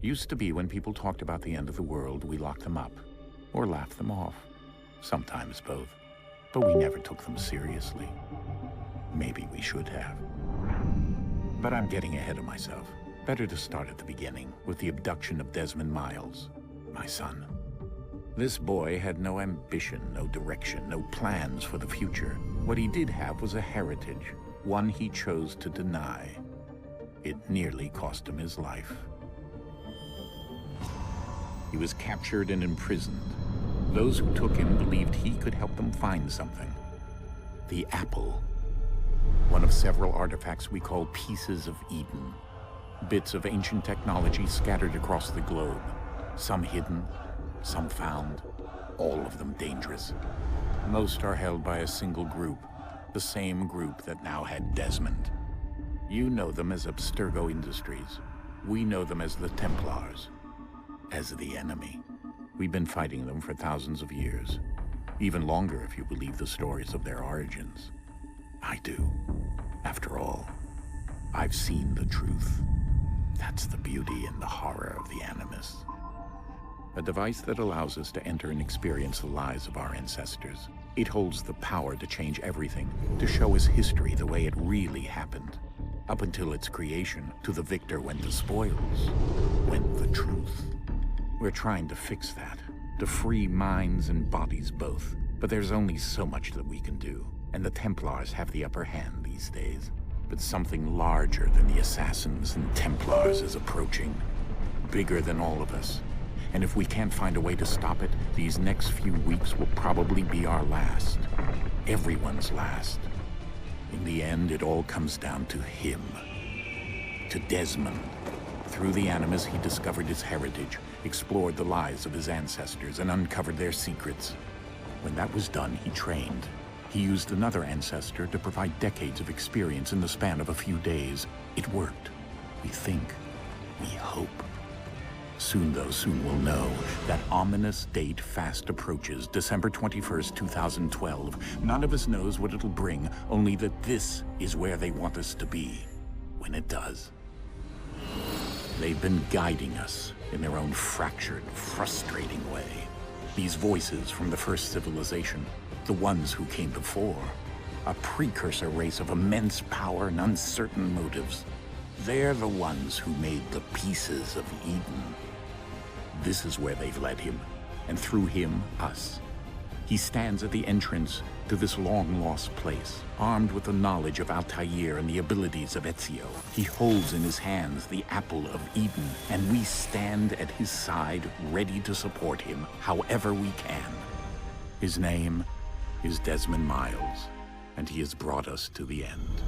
Used to be when people talked about the end of the world, we locked them up, or laughed them off. Sometimes both. But we never took them seriously. Maybe we should have. But I'm getting ahead of myself. Better to start at the beginning, with the abduction of Desmond Miles, my son. This boy had no ambition, no direction, no plans for the future. What he did have was a heritage, one he chose to deny. It nearly cost him his life. He was captured and imprisoned. Those who took him believed he could help them find something. The apple. One of several artifacts we call pieces of Eden. Bits of ancient technology scattered across the globe. Some hidden, some found, all of them dangerous. Most are held by a single group, the same group that now had Desmond. You know them as Abstergo Industries. We know them as the Templars, as the enemy. We've been fighting them for thousands of years, even longer if you believe the stories of their origins. I do. After all, I've seen the truth. That's the beauty and the horror of the Animus. A device that allows us to enter and experience the lives of our ancestors. It holds the power to change everything, to show us history the way it really happened. Up until its creation, to the victor went the spoils, went the truth. We're trying to fix that, to free minds and bodies both. But there's only so much that we can do, and the Templars have the upper hand these days. But something larger than the Assassins and Templars is approaching, bigger than all of us. And if we can't find a way to stop it, these next few weeks will probably be our last. Everyone's last. In the end, it all comes down to him. To Desmond. Through the Animus, he discovered his heritage, explored the lives of his ancestors, and uncovered their secrets. When that was done, he trained. He used another ancestor to provide decades of experience in the span of a few days. It worked. We think. We hope. Soon, though, soon we'll know. That ominous date fast approaches, December 21st, 2012. None of us knows what it'll bring, only that this is where they want us to be, when it does. They've been guiding us in their own fractured, frustrating way. These voices from the first civilization, the ones who came before, a precursor race of immense power and uncertain motives. They're the ones who made the pieces of Eden. This is where they've led him, and through him, us. He stands at the entrance to this long-lost place, armed with the knowledge of Altair and the abilities of Ezio. He holds in his hands the apple of Eden, and we stand at his side, ready to support him however we can. His name is Desmond Miles, and he has brought us to the end.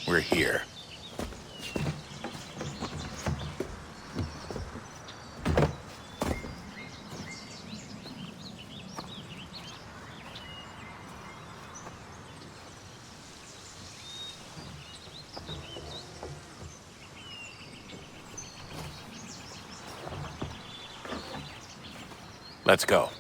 We're here. Let's go.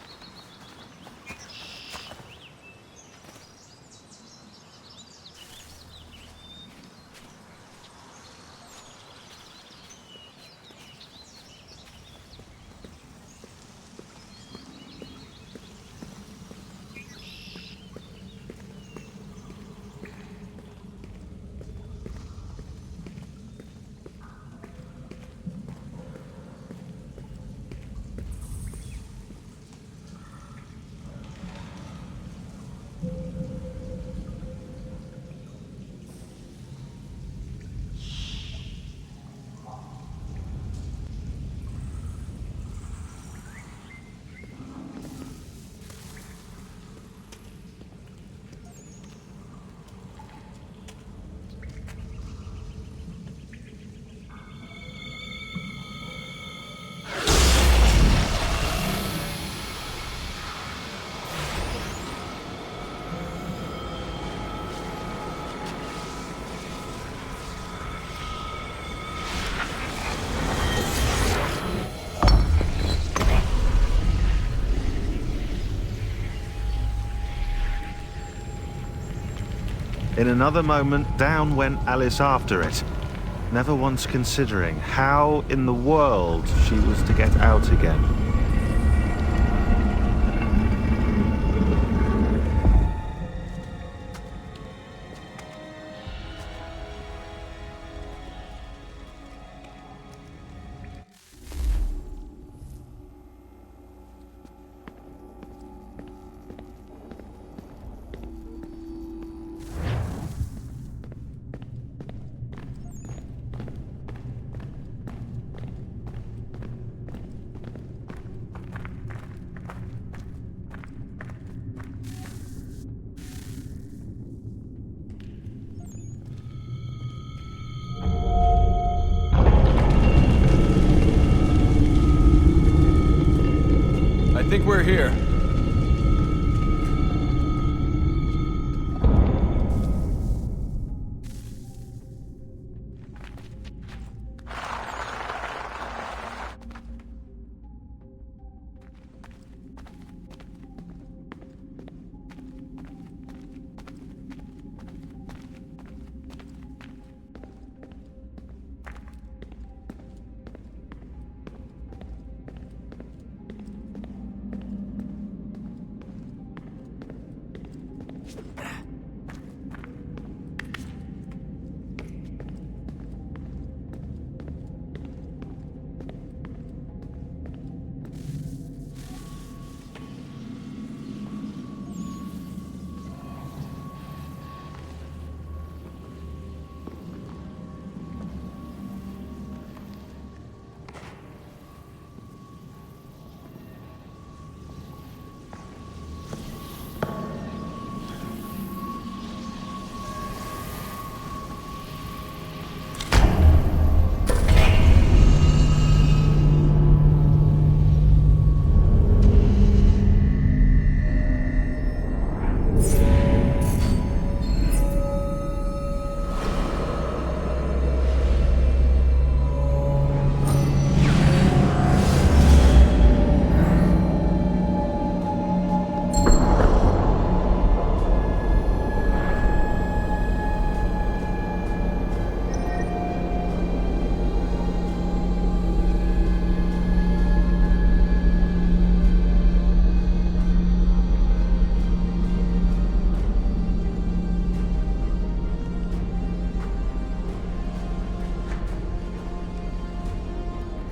In another moment, down went Alice after it, never once considering how in the world she was to get out again. I think we're here.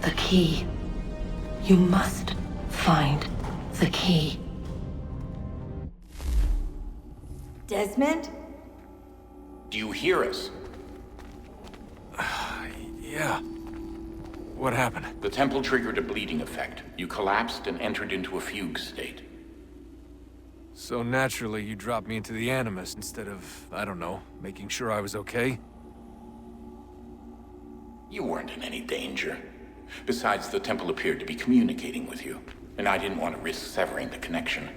The key. You must find the key. Desmond? Do you hear us? Yeah. What happened? The temple triggered a bleeding effect. You collapsed and entered into a fugue state. So naturally, you dropped me into the Animus instead of, I don't know, making sure I was okay? You weren't in any danger. Besides, the temple appeared to be communicating with you, and I didn't want to risk severing the connection.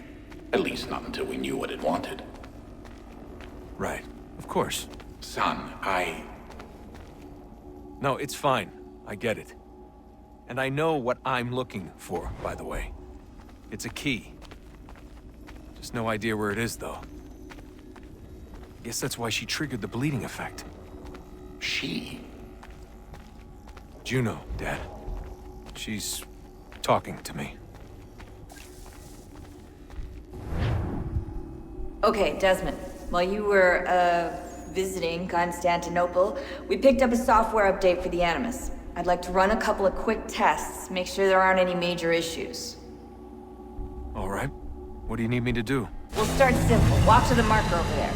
At least not until we knew what it wanted. Right. Of course. Son, No, it's fine. I get it. And I know what I'm looking for, by the way. It's a key. Just no idea where it is, though. Guess that's why she triggered the bleeding effect. She? Juno, Dad. She's talking to me. Okay, Desmond. While you were, visiting Constantinople, we picked up a software update for the Animus. I'd like to run a couple of quick tests, make sure there aren't any major issues. All right. What do you need me to do? We'll start simple. Walk to the marker over there.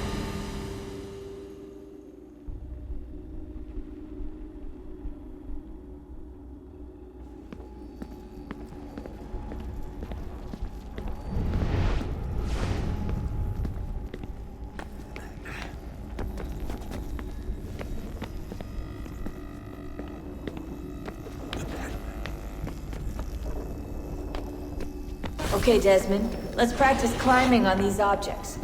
Okay, Desmond. Let's practice climbing on these objects.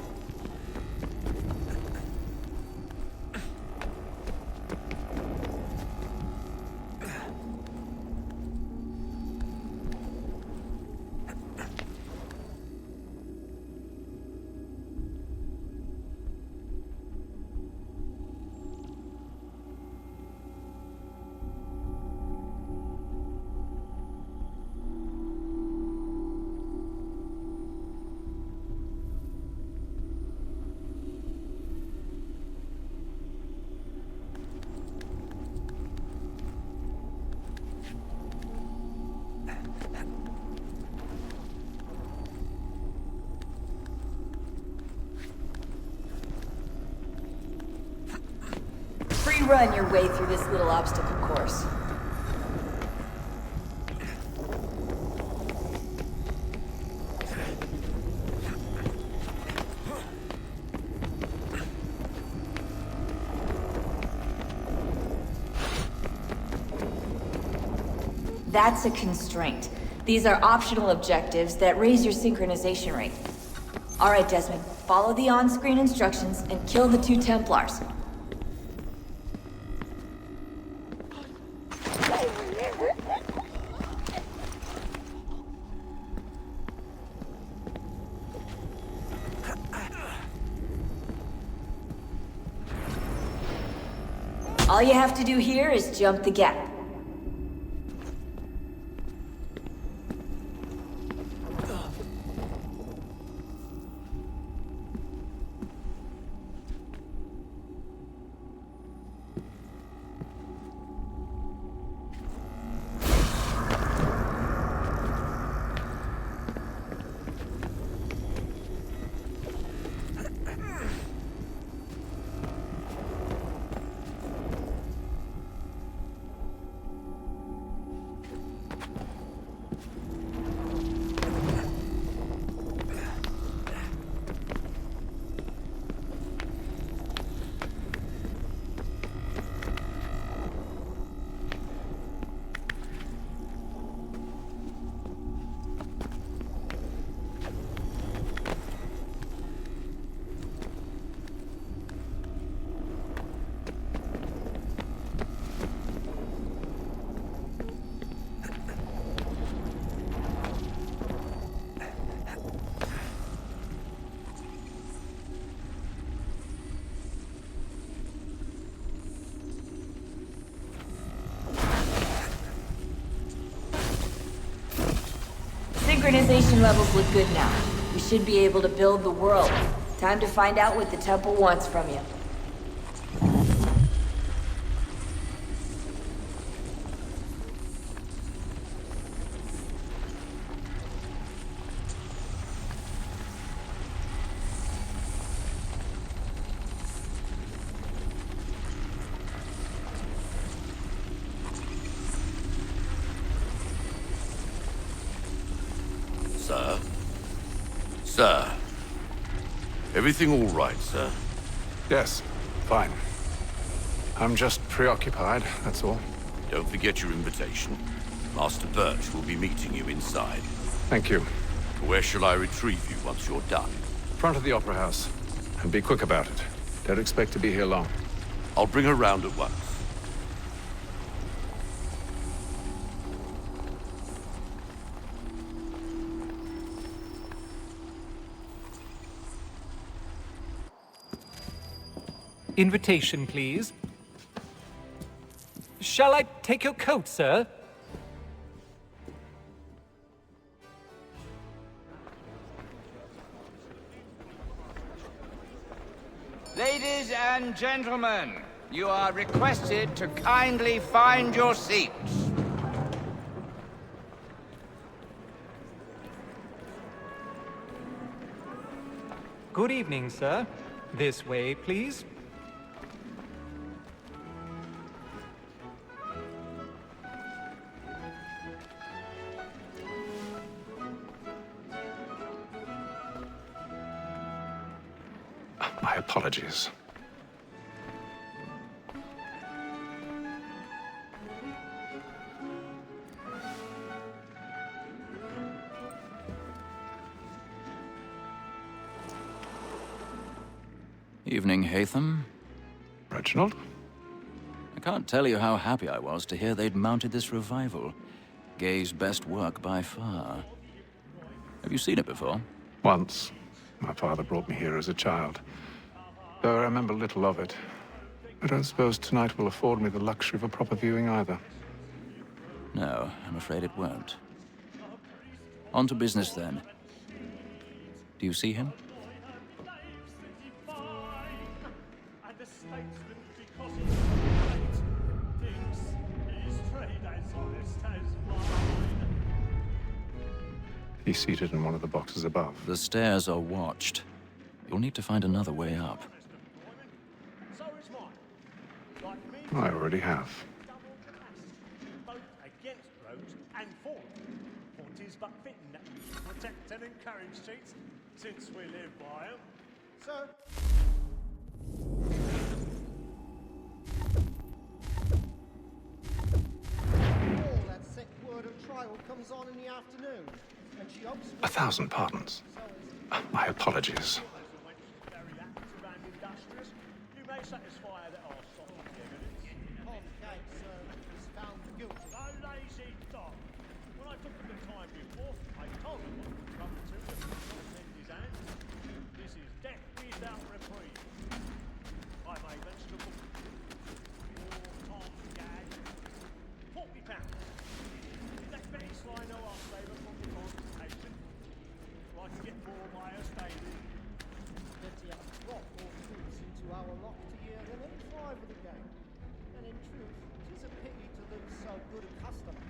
run your way through this little obstacle course. That's a constraint. These are optional objectives that raise your synchronization rate. Alright, Desmond, follow the on-screen instructions and kill the 2 Templars. All you have to do here is jump the gap. Synchronization levels look good now. We should be able to build the world. Time to find out what the temple wants from you. Sir? Sir? Everything all right, sir? Yes, fine. I'm just preoccupied, that's all. Don't forget your invitation. Master Birch will be meeting you inside. Thank you. Where shall I retrieve you once you're done? Front of the Opera House. And be quick about it. Don't expect to be here long. I'll bring her round at once. Invitation, please. Shall I take your coat, sir? Ladies and gentlemen, you are requested to kindly find your seats. Good evening, sir. This way, please. My apologies. Evening, Hatham. Reginald? I can't tell you how happy I was to hear they'd mounted this revival. Gay's best work by far. Have you seen it before? Once. My father brought me here as a child. Though I remember little of it. I don't suppose tonight will afford me the luxury of a proper viewing either. No, I'm afraid it won't. On to business, then. Do you see him? He's seated in one of the boxes above. The stairs are watched. You'll need to find another way up. So is mine. Like me I already have. Both against roads and for them. For 'tis but fitting that we should protect and encourage streets, since we live by them. Sir? All that set word of trial comes on in the afternoon, and she hopes... 1,000 pardons. My apologies. You may satisfy that our soft evidence. Comcade, sir, is found guilty. A lazy dog. When I took him the time before, I told him what would come to him if he not send his hand. This is death without reprieve. I made vegetable. Or Tom Gag. £40. Is that very sly no our favour from the consultation? I can get more by a stable. Let's have a drop or two into our lock to year than any five of the game. And in truth, 'tis a pity to lose so good a customer.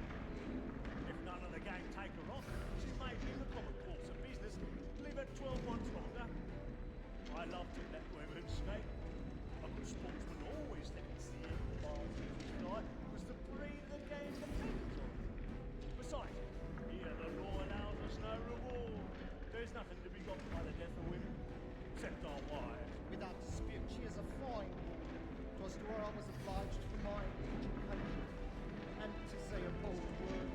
If none of the gang take her off, she may be in the common course of business. Leave her 12 months longer. I loved it, that women's skate. A good sportsman always thinks the end of the bars in his life was the breed the game depends on. Besides, here the law allows us no reward. There's nothing to be got by the death of women, except our wives. Without dispute, she is a fine woman. 'Twas to her I was obliged for my education. And to say a bold word,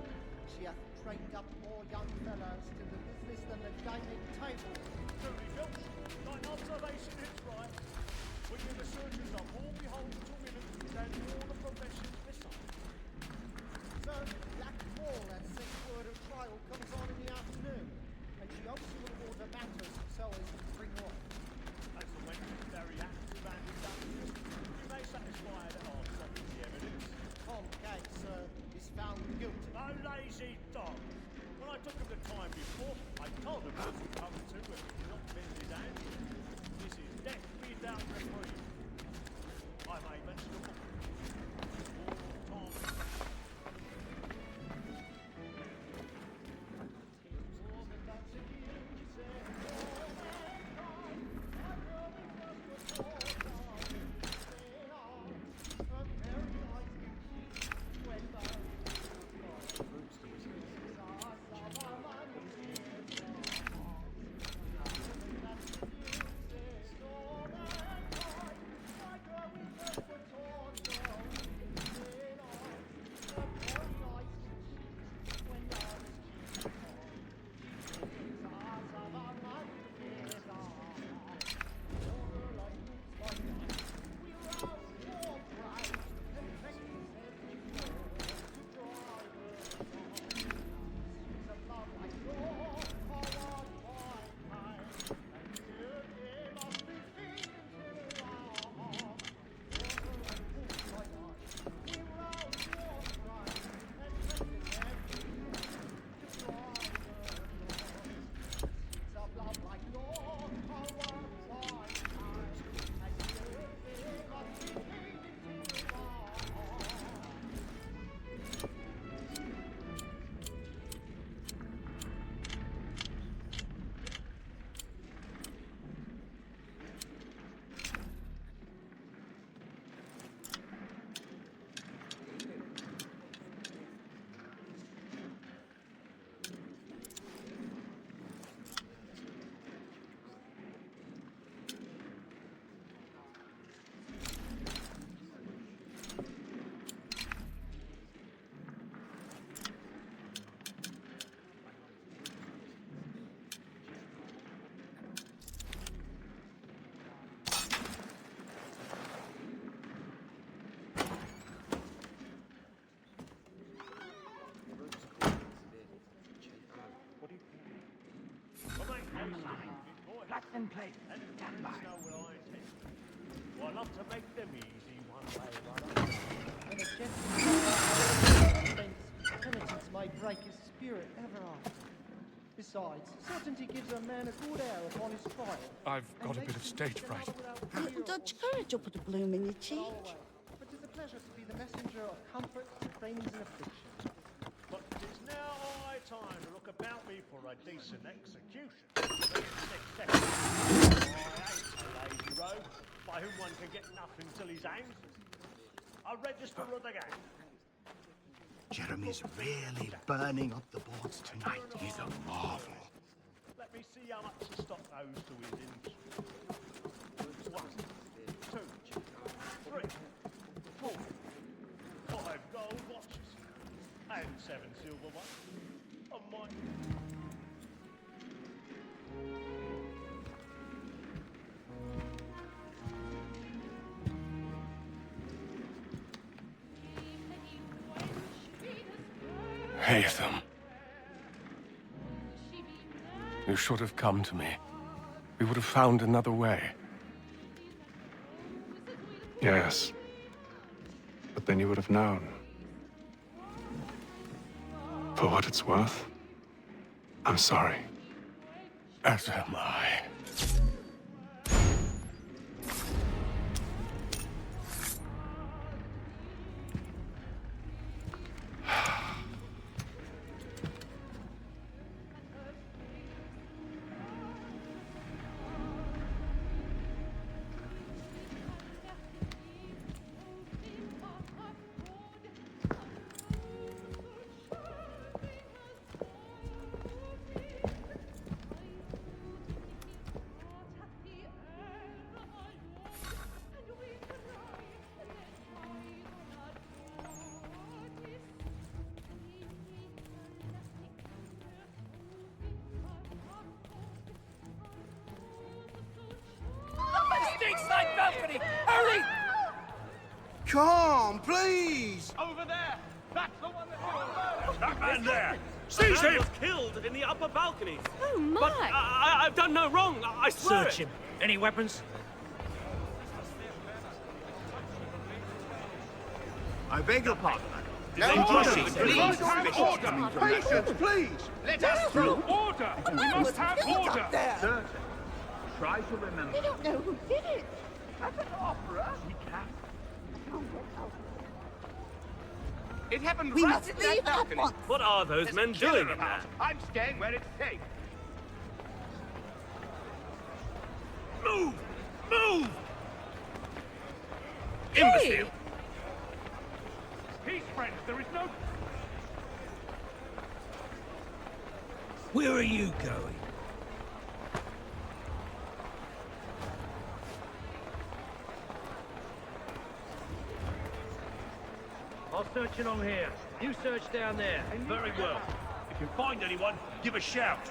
she hath trained up more young fellows to the business than the gaming table. Truly, Filch, thine observation is right. We in the surgeons are more beholden to women than all the professions besides. Sir, Black Ball, that set word of trial comes on in the afternoon, and she hopes you will order matters so as to bring off. As the wench is very active and industrious, you may satisfy that our soft the evidence. Comcade, sir, is found guilty. A lazy dog. When I took him the time before, I told him what would come to if he not bend his hand. This is death without reprieve. I made vegetable. Or Tom. And plate. Stand by. Well, I love to make them easy one way or another. And a gentleman's penitence may break his spirit ever after. Besides, certainty gives a man a good air upon his trial. I've got a bit of stage fright. Dodge courage will put a bloom in your cheek. But 'tis a pleasure to be the messenger of comfort to friends in affliction. But it is now high time to look about me for a decent execution. I hate a lazy rogue by whom one can get nothing till he's hanged. I'll register the gang. Jeremy's really burning up the boards tonight. He's a marvel. Let me see how much the stock owes to his industry. 1, 2, 3, 4, 5 gold watches, and 7 silver ones. On my... Haytham. You should have come to me. We would have found another way. Yes. But then you would have known. For what it's worth, I'm sorry. As am I. Side balcony! Hurry! Come, please! Over there! That's the one that... That man there! Seize him! was killed in the upper balcony. Oh, my! But I've done no wrong. I swear Search him. Any weapons? I beg your pardon. Patience, please! Let us through! Order! We must have order! Sir, try to remember. They don't know who did it. At an opera? It happened We right must in leave that at balcony. once. What are those There's men a killer doing in about. there? I'm staying where it's safe. Move! Move! Hey! Imbecile! Peace, friends. There is no... Where are you going? I'll search along here. You search down there. Very well. If you find anyone, give a shout.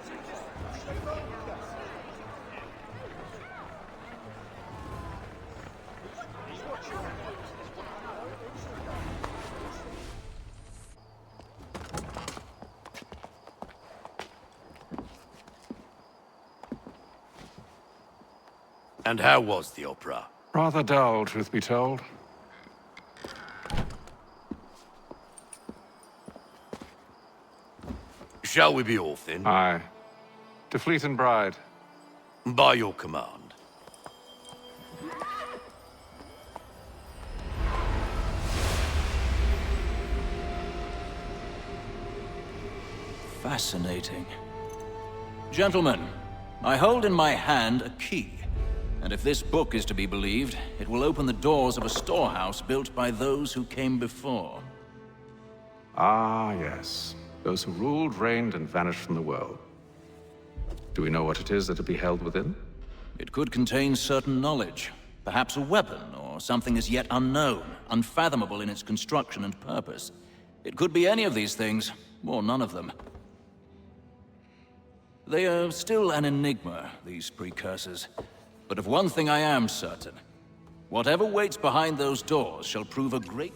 And how was the opera? Rather dull, truth be told. Shall we be off then? Aye. To Fleet and Bride. By your command. Fascinating. Gentlemen, I hold in my hand a key. And if this book is to be believed, it will open the doors of a storehouse built by those who came before. Ah, yes. Those who ruled, reigned, and vanished from the world. Do we know what it is that will be held within? It could contain certain knowledge. Perhaps a weapon, or something as yet unknown, unfathomable in its construction and purpose. It could be any of these things, or none of them. They are still an enigma, these precursors. But of one thing I am certain. Whatever waits behind those doors shall prove a great